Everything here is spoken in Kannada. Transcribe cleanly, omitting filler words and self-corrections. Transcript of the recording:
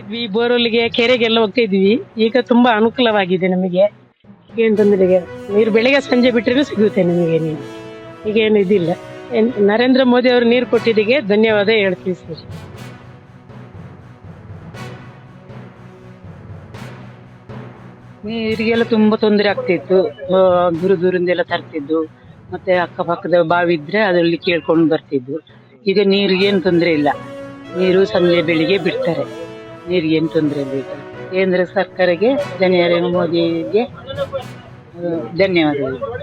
ಇದ್ವಿ ಬೋರ್ವೆಲ್ಗೆ ಕೆರೆಗೆಲ್ಲ ಹೋಗ್ತಿದ್ವಿ. ಈಗ ತುಂಬಾ ಅನುಕೂಲವಾಗಿದೆ ನಮಗೆ. ಏನ್ ತೊಂದರೆ ಇಲ್ಲ. ನೀರು ಬೆಳಿಗ್ಗೆ ಸಂಜೆ ಬಿಟ್ಟರೆ ಸಿಗುತ್ತೆ ನಿಮಗೆ ನೀರು. ಈಗೇನು ಇದಿಲ್ಲ. ನರೇಂದ್ರ ಮೋದಿ ಅವರು ನೀರು ಕೊಟ್ಟಿದ್ದಕ್ಕೆ ಧನ್ಯವಾದ ಹೇಳ್ತೀವಿ ಸರ್. ನೀರಿಗೆಲ್ಲ ತುಂಬಾ ತೊಂದರೆ ಆಗ್ತಿತ್ತು. ದೂರ ದೂರಿಂದೆಲ್ಲ ತರ್ತಿದ್ದು, ಮತ್ತೆ ಅಕ್ಕಪಕ್ಕದ ಬಾವಿ ಇದ್ರೆ ಅದರಲ್ಲಿ ಕೇಳ್ಕೊಂಡು ಬರ್ತಿದ್ದು. ಈಗ ನೀರಿಗೆ ಏನು ತೊಂದರೆ ಇಲ್ಲ. ನೀರು ಸಂಜೆ ಬೆಳಿಗ್ಗೆ ಬಿಡ್ತಾರೆ. ನೀರಿಗೆ ಏನು ತೊಂದರೆ ಇಲ್ಲ. ಈಗ ಕೇಂದ್ರ ಸರ್ಕಾರಕ್ಕೆ ನರೇಂದ್ರ ಮೋದಿಗೆ ಧನ್ಯವಾದಗಳು.